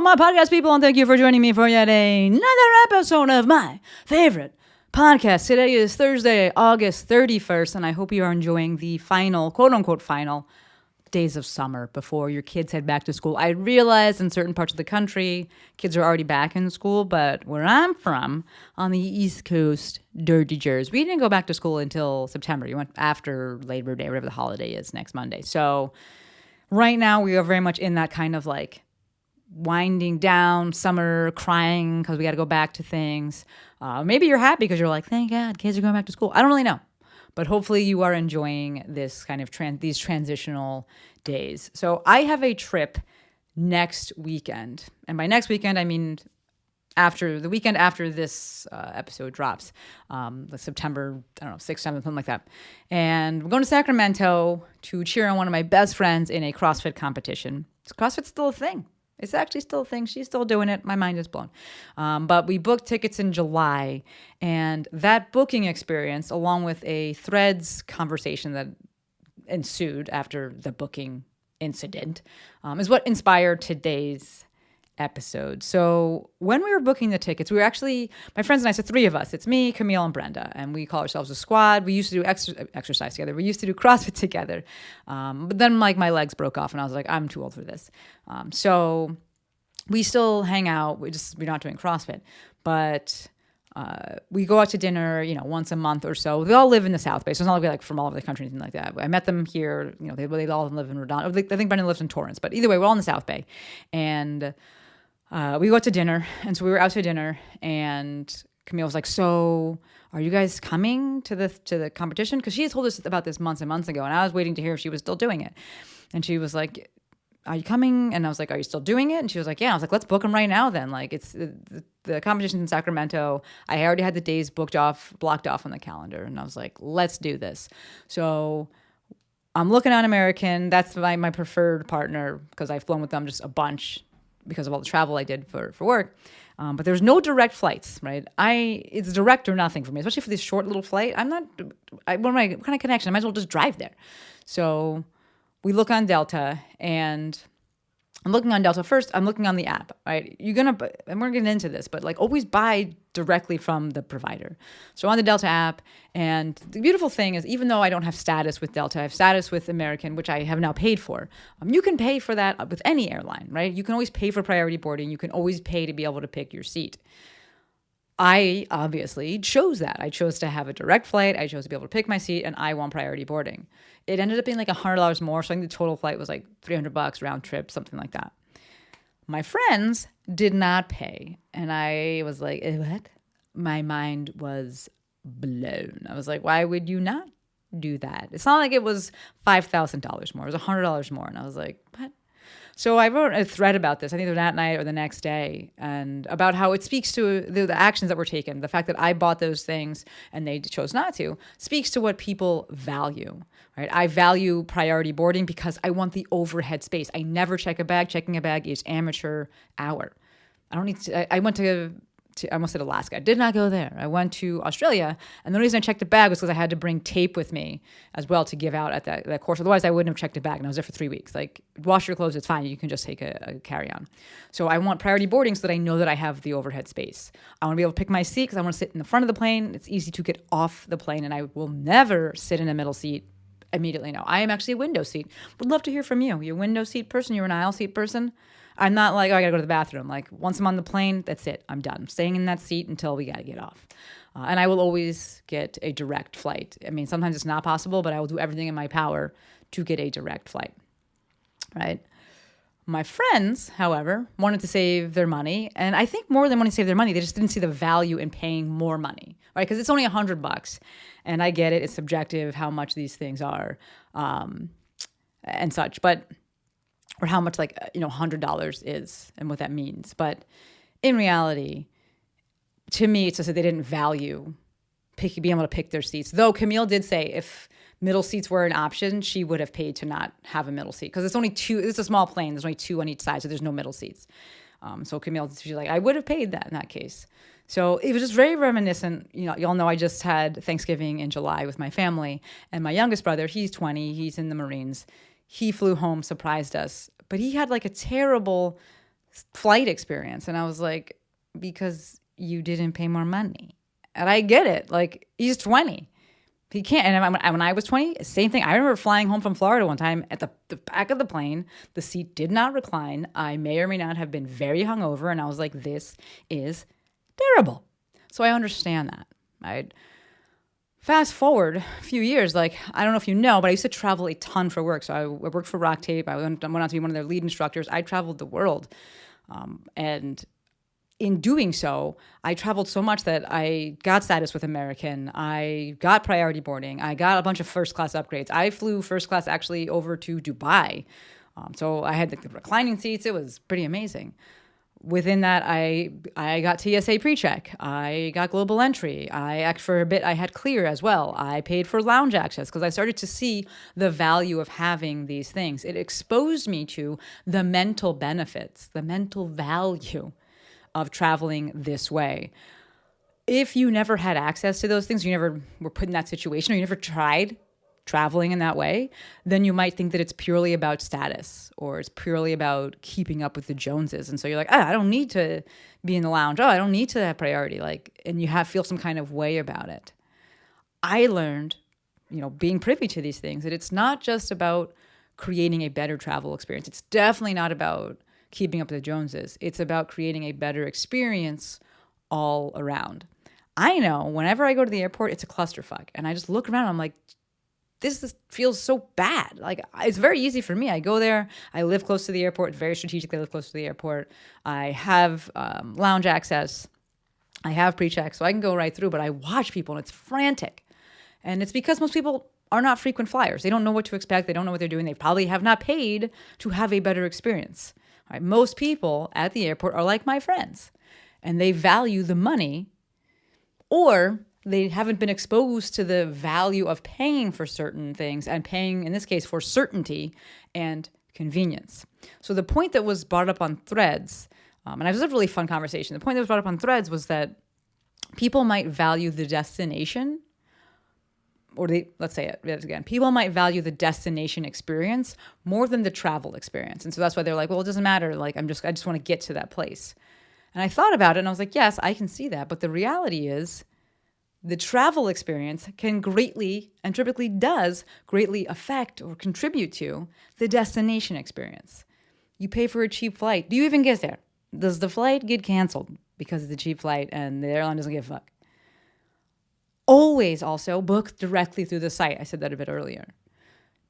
my podcast people, and thank you for joining me for yet another episode of my favorite podcast. Today is Thursday, August 31st, and I hope you are enjoying the final, quote-unquote final, days of summer before your kids head back to school. I realize in certain parts of the country, kids are already back in school, but where I'm from, on the East Coast, dirty Jersey, we didn't go back to school until September. You went after Labor Day, whatever the holiday is next Monday. So right now, we are very much in that kind of like winding down, summer, crying because we got to go back to things. Maybe you're happy because you're like, thank God, kids are going back to school. I don't really know. But hopefully you are enjoying this kind of these transitional days. So I have a trip next weekend. And by next weekend, I mean after the weekend after this episode drops, the September, 6th, 7th, something like that. And we're going to Sacramento to cheer on one of my best friends in a CrossFit competition. CrossFit's still a thing. It's actually still a thing. She's still doing it. My mind is blown. But we booked tickets in July, and that booking experience, along with a Threads conversation that ensued after the booking incident, is what inspired today's episode. So when we were booking the tickets, we were actually, my friends and I, so three of us, it's me, Camille, and Brenda, and we call ourselves a squad. We used to do exercise together. We used to do CrossFit together. But then like my legs broke off and I was like, I'm too old for this. So we still hang out. We're not doing CrossFit, but we go out to dinner, once a month or so. They all live in the South Bay, so it's not like we're like from all over the country or anything like that. I met them here. They all live in Redondo. I think Brendan lives in Torrance, but either way, we're all in the South Bay, and we go out to dinner. And so we were out to dinner, and Camille was like, "So, are you guys coming to the competition?" Because she had told us about this months and months ago, and I was waiting to hear if she was still doing it. And she was like, "Are you coming?" And I was like, "Are you still doing it?" And she was like, "Yeah." I was like, "Let's book them right now then." Like, it's the competition's in Sacramento. I already had the days blocked off on the calendar. And I was like, let's do this. So I'm looking on American. That's my preferred partner because I've flown with them just a bunch because of all the travel I did for work. But there's no direct flights, right? It's direct or nothing for me, especially for this short little flight. What kind of connection? I might as well just drive there. So we look on Delta, and I'm looking on Delta first. I'm looking on the app, right? And we're getting into this, but like always buy directly from the provider. So on the Delta app, and the beautiful thing is, even though I don't have status with Delta, I have status with American, which I have now paid for. You can pay for that with any airline, right? You can always pay for priority boarding. You can always pay to be able to pick your seat. I obviously chose that. I chose to have a direct flight. I chose to be able to pick my seat, and I want priority boarding. It ended up being like $100 more. So I think the total flight was like $300 round trip, something like that. My friends did not pay. And I was like, what? My mind was blown. I was like, why would you not do that? It's not like it was $5,000 more. It was $100 more. And I was like, what? So I wrote a thread about this, I think that night or the next day, and about how it speaks to the actions that were taken. The fact that I bought those things and they chose not to speaks to what people value, right? I value priority boarding because I want the overhead space. I never check a bag. Checking a bag is amateur hour. I don't need to. I went to I almost said Alaska. I did not go there. I went to Australia, and the reason I checked a bag was because I had to bring tape with me as well to give out at that course. Otherwise, I wouldn't have checked a bag, and I was there for 3 weeks. Like, wash your clothes, it's fine. You can just take a carry-on. So I want priority boarding so that I know that I have the overhead space. I want to be able to pick my seat because I want to sit in the front of the plane. It's easy to get off the plane, and I will never sit in a middle seat immediately. No, I am actually a window seat. Would love to hear from you. You're a window seat person? You're an aisle seat person? I'm not like, I got to go to the bathroom. Like, once I'm on the plane, that's it. I'm done. I'm staying in that seat until we got to get off. And I will always get a direct flight. I mean, sometimes it's not possible, but I will do everything in my power to get a direct flight, right? My friends, however, wanted to save their money. And I think more than wanting to save their money, they just didn't see the value in paying more money, right? Because it's only $100. And I get it. It's subjective how much these things are and such. But or how much $100 is and what that means. But in reality, to me, it's just that they didn't value being able to pick their seats. Though Camille did say if middle seats were an option, she would have paid to not have a middle seat. Because it's only two, it's a small plane. There's only two on each side, so there's no middle seats. So Camille, she's like, I would have paid that in that case. So it was just very reminiscent. Y'all know I just had Thanksgiving in July with my family. And my youngest brother, he's 20, he's in the Marines. He flew home, surprised us, but he had like a terrible flight experience. And I was like, because you didn't pay more money. And I get it. Like, he's 20. He can't. And when I was 20, same thing. I remember flying home from Florida one time at the back of the plane. The seat did not recline. I may or may not have been very hungover. And I was like, this is terrible. So I understand that. Right? Fast forward a few years, like, I don't know if you know, but I used to travel a ton for work. So I worked for Rock Tape. I went on to be one of their lead instructors. I traveled the world. And in doing so, I traveled so much that I got status with American. I got priority boarding. I got a bunch of first class upgrades. I flew first class actually over to Dubai. So I had the reclining seats. It was pretty amazing. Within that, I got TSA PreCheck. I got global entry. For a bit, I had clear as well. I paid for lounge access because I started to see the value of having these things. It exposed me to the mental benefits, the mental value of traveling this way. If you never had access to those things, you never were put in that situation, or you never tried traveling in that way, then you might think that it's purely about status, or it's purely about keeping up with the Joneses. And so you're like, I don't need to be in the lounge. I don't need to have priority. And you feel some kind of way about it. I learned, being privy to these things, that it's not just about creating a better travel experience. It's definitely not about keeping up with the Joneses. It's about creating a better experience all around. I know whenever I go to the airport, it's a clusterfuck. And I just look around and I'm like, this feels so bad. Like, it's very easy for me. I go there. I live close to the airport. Very strategically live close to the airport. I have lounge access. I have pre-check, so I can go right through. But I watch people, and it's frantic. And it's because most people are not frequent flyers. They don't know what to expect. They don't know what they're doing. They probably have not paid to have a better experience. Right? Most people at the airport are like my friends, and they value the money, or they haven't been exposed to the value of paying for certain things, and paying, in this case, for certainty and convenience. So the point that was brought up on Threads, and it was a really fun conversation. The point that was brought up on Threads was that people might value the destination, let's say it again. People might value the destination experience more than the travel experience. And so that's why they're like, well, it doesn't matter. Like, I just want to get to that place. And I thought about it and I was like, yes, I can see that. But the reality is the travel experience can greatly, and typically does greatly affect or contribute to the destination experience. You pay for a cheap flight. Do you even get there? Does the flight get canceled because it's a cheap flight and the airline doesn't give a fuck? Always also book directly through the site. I said that a bit earlier.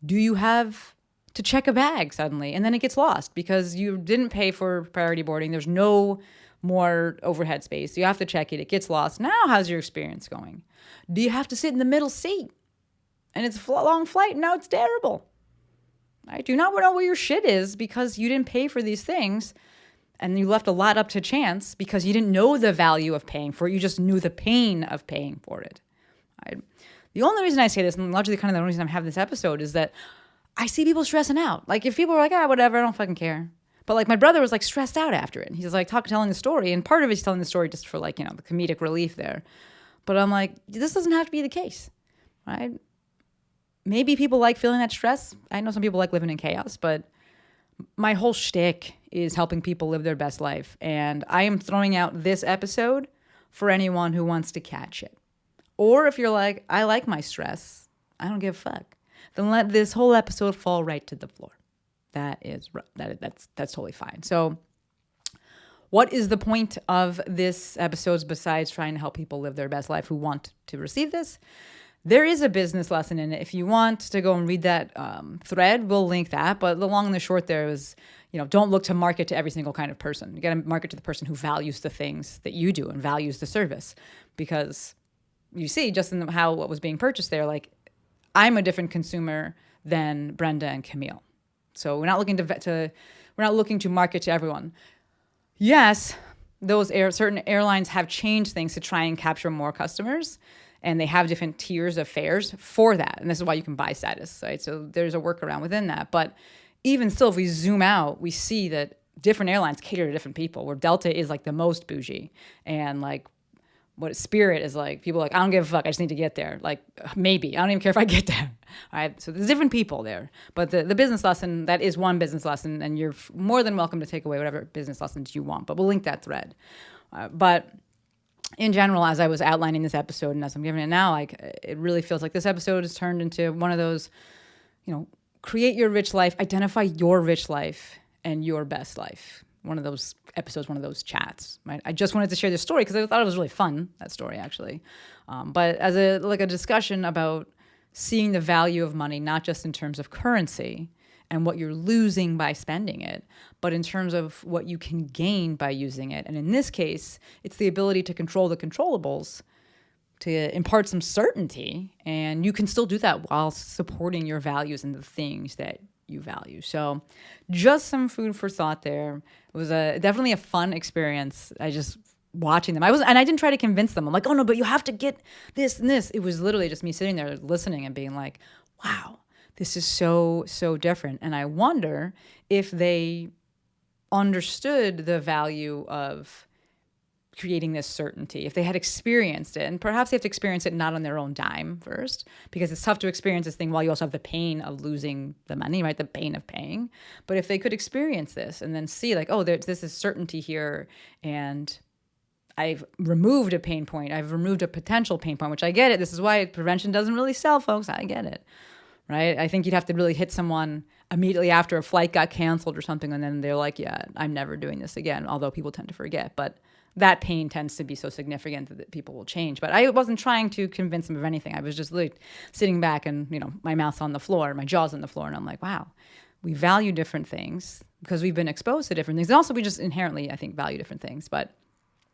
Do you have to check a bag suddenly and then it gets lost because you didn't pay for priority boarding? There's no more overhead space. You have to check it. It gets lost. Now, how's your experience going? Do you have to sit in the middle seat and it's a long flight? Now it's terrible. Right? Do you not know where your shit is because you didn't pay for these things and you left a lot up to chance because you didn't know the value of paying for it. You just knew the pain of paying for it. Right? The only reason I say this, and largely kind of the only reason I'm having this episode, is that I see people stressing out. Like, if people are like, whatever, I don't fucking care. But like, my brother was like stressed out after it. And he's like telling the story. And part of it, he's telling the story just for like, the comedic relief there. But I'm like, this doesn't have to be the case, right? Maybe people like feeling that stress. I know some people like living in chaos, but my whole shtick is helping people live their best life. And I am throwing out this episode for anyone who wants to catch it. Or if you're like, I like my stress, I don't give a fuck, then let this whole episode fall right to the floor. That's totally fine. So what is the point of this episode besides trying to help people live their best life who want to receive this? There is a business lesson in it. If you want to go and read that thread, we'll link that. But the long and the short there is, don't look to market to every single kind of person. You got to market to the person who values the things that you do and values the service. Because you see, just in what was being purchased there, like, I'm a different consumer than Brenda and Camille. So we're not looking to market to everyone. Yes, those certain airlines have changed things to try and capture more customers, and they have different tiers of fares for that. And this is why you can buy status, right? So there's a workaround within that. But even still, if we zoom out, we see that different airlines cater to different people, where Delta is like the most bougie, and like what spirit is like. People are like, I don't give a fuck. I just need to get there. Like, maybe. I don't even care if I get there. All right. So there's different people there. But the business lesson, that is one business lesson. And you're more than welcome to take away whatever business lessons you want. But we'll link that thread. But in general, as I was outlining this episode and as I'm giving it now, like, it really feels like this episode has turned into one of those, create your rich life, identify your rich life and your best life. One of those episodes, one of those chats, right? I just wanted to share this story because I thought it was really fun, that story actually. But as a discussion about seeing the value of money, not just in terms of currency and what you're losing by spending it, but in terms of what you can gain by using it. And in this case, it's the ability to control the controllables, to impart some certainty, and you can still do that while supporting your values and the things that you value. So just some food for thought there. It was definitely a fun experience. I just watching them. And I didn't try to convince them. I'm like, oh no, but you have to get this and this. It was literally just me sitting there listening and being like, wow, this is so, so different. And I wonder if they understood the value of creating this certainty, if they had experienced it. And perhaps they have to experience it not on their own dime first, because it's tough to experience this thing while you also have the pain of losing the money, right? The pain of paying. But if they could experience this and then see like, oh, this is certainty here, and I've removed a pain point, I've removed a potential pain point, which I get it. This is why prevention doesn't really sell, folks. I get it, right? I think you'd have to really hit someone immediately after a flight got canceled or something, and then they're like, yeah, I'm never doing this again, although people tend to forget. But that pain tends to be so significant that people will change. But I wasn't trying to convince them of anything. I was just like sitting back and, my mouth's on the floor, my jaw's on the floor. And I'm like, wow, we value different things because we've been exposed to different things. And also we just inherently, I think, value different things. But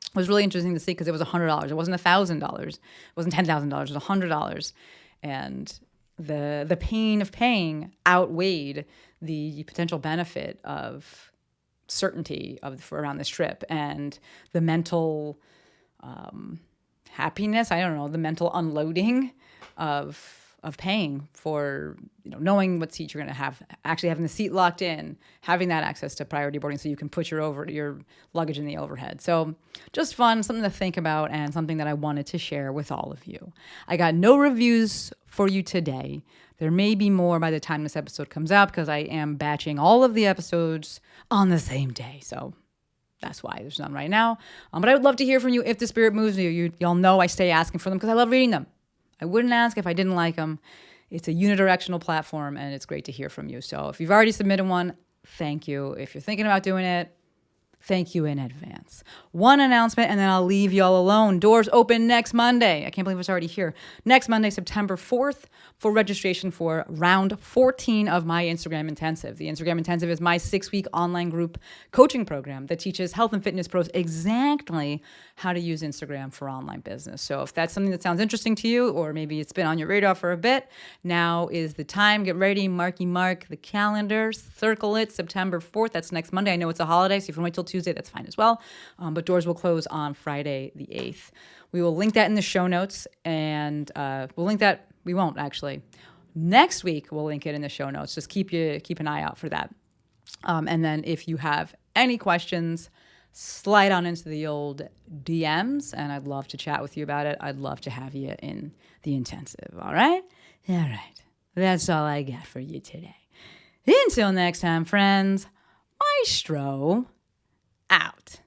it was really interesting to see because it was $100. It wasn't $1,000. It wasn't $10,000. It was $100. And the pain of paying outweighed the potential benefit of certainty around this trip and the mental happiness, I don't know, the mental unloading of paying for, knowing what seat you're going to have, actually having the seat locked in, having that access to priority boarding so you can put your luggage in the overhead. So just fun, something to think about, and something that I wanted to share with all of you. I got no reviews for you today. There may be more by the time this episode comes out because I am batching all of the episodes on the same day. So that's why there's none right now. But I would love to hear from you if the spirit moves you. Y'all know I stay asking for them because I love reading them. I wouldn't ask if I didn't like them. It's a unidirectional platform, and it's great to hear from you. So if you've already submitted one, thank you. If you're thinking about doing it, thank you in advance. One announcement, and then I'll leave y'all alone. Doors open next Monday. I can't believe it's already here. Next Monday, September 4th, for registration for round 14 of my Instagram Intensive. The Instagram Intensive is my 6-week online group coaching program that teaches health and fitness pros exactly how to use Instagram for online business. So if that's something that sounds interesting to you, or maybe it's been on your radar for a bit, now is the time. Get ready, mark the calendar, circle it, September 4th. That's next Monday. I know it's a holiday, so if you want to wait till Tuesday, that's fine as well. But doors will close on Friday the 8th. We will link that in the show notes, and we'll link that. We won't actually. Next week, we'll link it in the show notes. Just keep an eye out for that. And then if you have any questions, slide on into the old DMs, and I'd love to chat with you about it. I'd love to have you in the intensive. All right? All right. That's all I got for you today. Until next time, friends, Maestro out.